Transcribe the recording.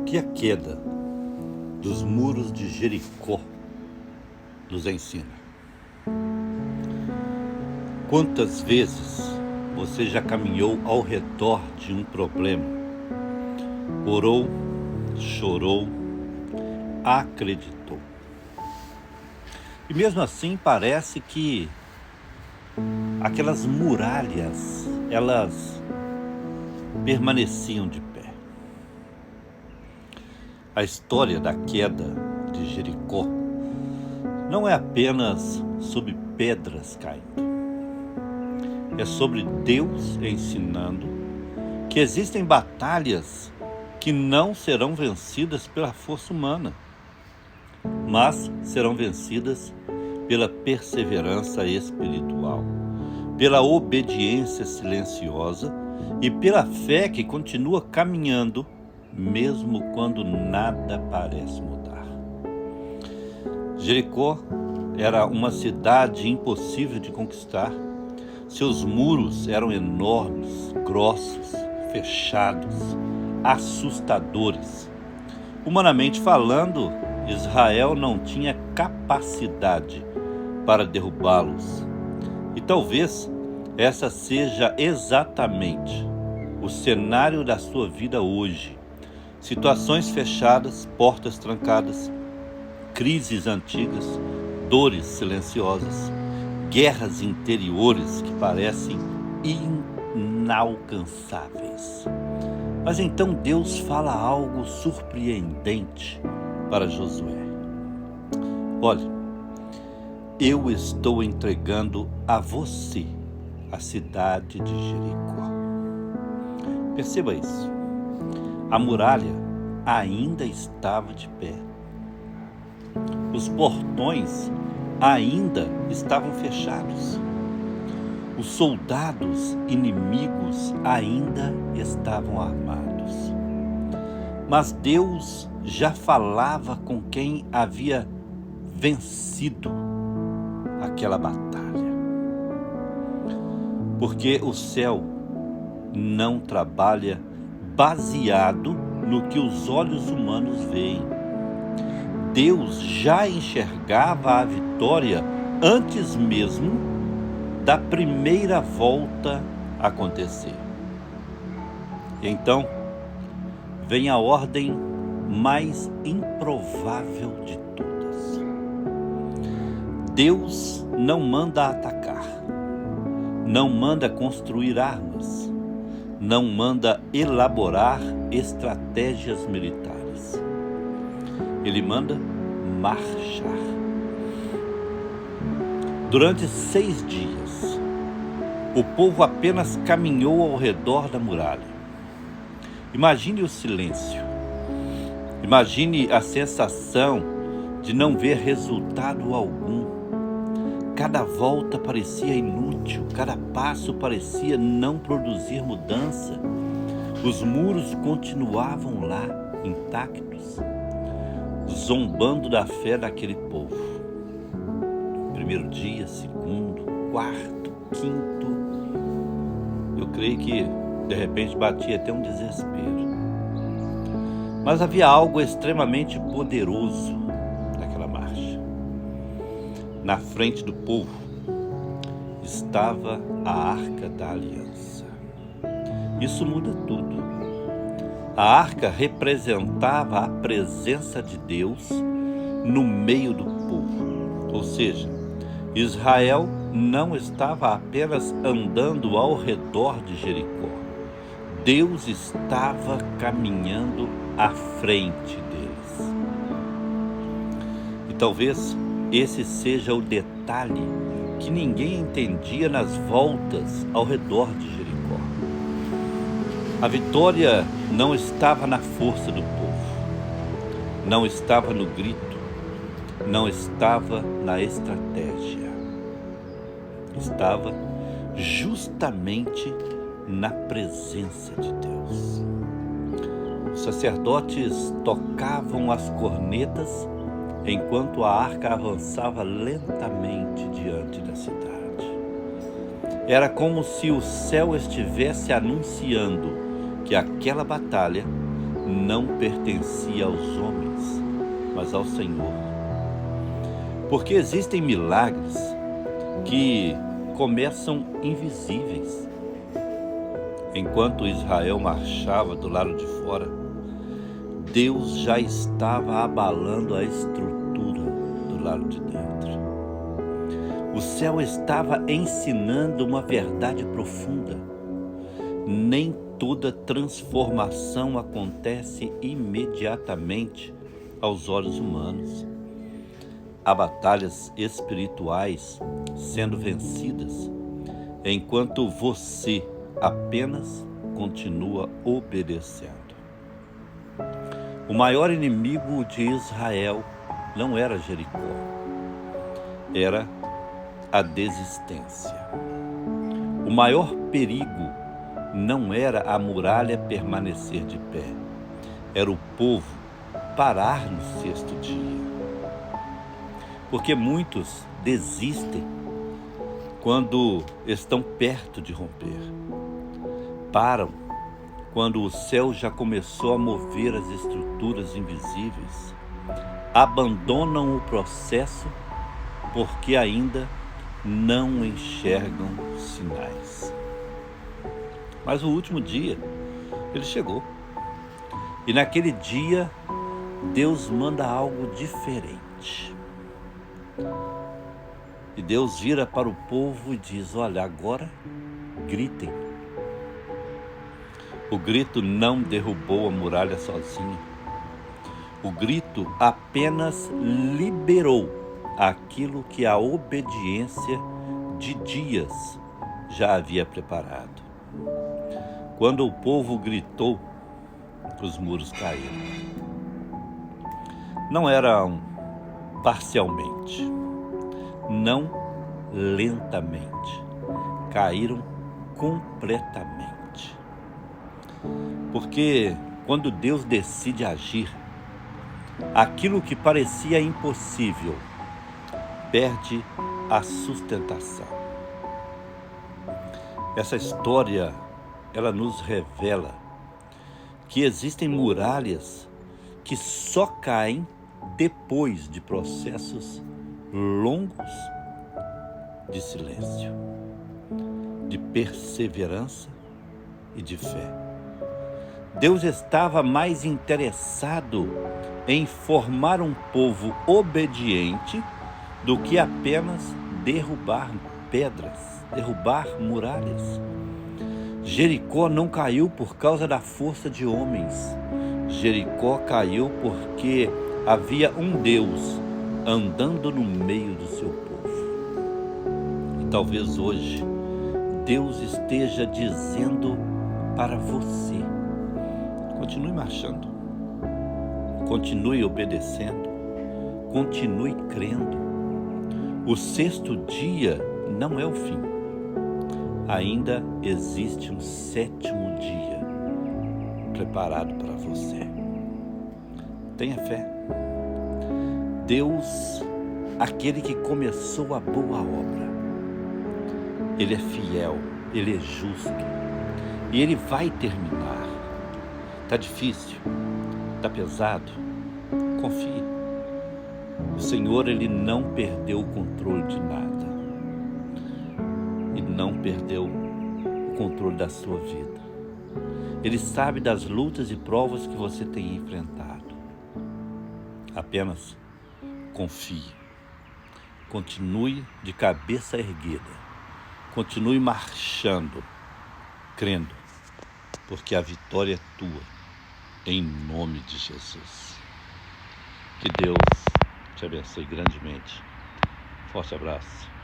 que a queda dos muros de Jericó nos ensina? Quantas vezes você já caminhou ao redor de um problema, orou, chorou, acreditou, e mesmo assim parece que aquelas muralhas, elas permaneciam de pé. A história da queda de Jericó não é apenas sobre pedras caindo. É sobre Deus ensinando que existem batalhas que não serão vencidas pela força humana, mas serão vencidas pela perseverança espiritual, pela obediência silenciosa e pela fé que continua caminhando, mesmo quando nada parece mudar. Jericó era uma cidade impossível de conquistar. Seus muros eram enormes, grossos, fechados, assustadores. Humanamente falando, Israel não tinha capacidade para derrubá-los. E talvez essa seja exatamente o cenário da sua vida hoje. Situações fechadas, portas trancadas, crises antigas, dores silenciosas, guerras interiores que parecem inalcançáveis. Mas então Deus fala algo surpreendente para Josué. Olha, eu estou entregando a você a cidade de Jericó. Perceba isso. A muralha ainda estava de pé. Os portões ainda estavam fechados. Os soldados inimigos ainda estavam armados. Mas Deus já falava com quem havia vencido aquela batalha. Porque o céu não trabalha baseado no que os olhos humanos veem. Deus já enxergava a vitória antes mesmo da primeira volta acontecer. Então, vem a ordem mais improvável de todas. Deus não manda atacar, não manda construir armas, não manda elaborar estratégias militares. Ele manda marchar. Durante 6 dias, o povo apenas caminhou ao redor da muralha. Imagine o silêncio. Imagine a sensação de não ver resultado algum. Cada volta parecia inútil, cada passo parecia não produzir mudança. Os muros continuavam lá, intactos, zombando da fé daquele povo. Primeiro dia, segundo, quarto, quinto. Eu creio que de repente batia até um desespero. Mas havia algo extremamente poderoso naquela marcha. Na frente do povo estava a Arca da Aliança. Isso muda tudo. A arca representava a presença de Deus no meio do povo. Ou seja, Israel não estava apenas andando ao redor de Jericó. Deus estava caminhando à frente deles. E talvez esse seja o detalhe que ninguém entendia nas voltas ao redor de Jericó. A vitória não estava na força do povo, não estava no grito, não estava na estratégia. Estava justamente na presença de Deus. Os sacerdotes tocavam as cornetas enquanto a arca avançava lentamente diante da cidade. Era como se o céu estivesse anunciando que aquela batalha não pertencia aos homens, mas ao Senhor. Porque existem milagres que começam invisíveis. Enquanto Israel marchava do lado de fora, Deus já estava abalando a estrutura do lado de dentro. O céu estava ensinando uma verdade profunda. Nem toda transformação acontece imediatamente aos olhos humanos. Há batalhas espirituais sendo vencidas, enquanto você apenas continua obedecendo. O maior inimigo de Israel não era Jericó, era a desistência. O maior perigo não era a muralha permanecer de pé, era o povo parar no sexto dia. Porque muitos desistem quando estão perto de romper. Param quando o céu já começou a mover as estruturas invisíveis. Abandonam o processo porque ainda não enxergam sinais. Mas o último dia, ele chegou. E naquele dia, Deus manda algo diferente. E Deus vira para o povo e diz: olha, agora gritem. O grito não derrubou a muralha sozinho. O grito apenas liberou aquilo que a obediência de dias já havia preparado. Quando o povo gritou, os muros caíram. Não eram parcialmente, não lentamente, caíram completamente. Porque quando Deus decide agir, aquilo que parecia impossível perde a sustentação. Essa história, ela nos revela que existem muralhas que só caem depois de processos longos de silêncio, de perseverança e de fé. Deus estava mais interessado em formar um povo obediente do que apenas derrubar pedras, derrubar muralhas. Jericó não caiu por causa da força de homens. Jericó caiu porque havia um Deus andando no meio do seu povo. E talvez hoje Deus esteja dizendo para você: continue marchando, continue obedecendo, continue crendo. O sexto dia não é o fim. Ainda existe um sétimo dia preparado para você. Tenha fé. Deus, aquele que começou a boa obra, Ele é fiel, Ele é justo e Ele vai terminar. Está difícil, está pesado, confie. O Senhor, Ele não perdeu o controle de nada. E não perdeu o controle da sua vida. Ele sabe das lutas e provas que você tem enfrentado. Apenas confie. Continue de cabeça erguida. Continue marchando, crendo, porque a vitória é tua, em nome de Jesus. Que Deus te abençoe grandemente. Forte abraço.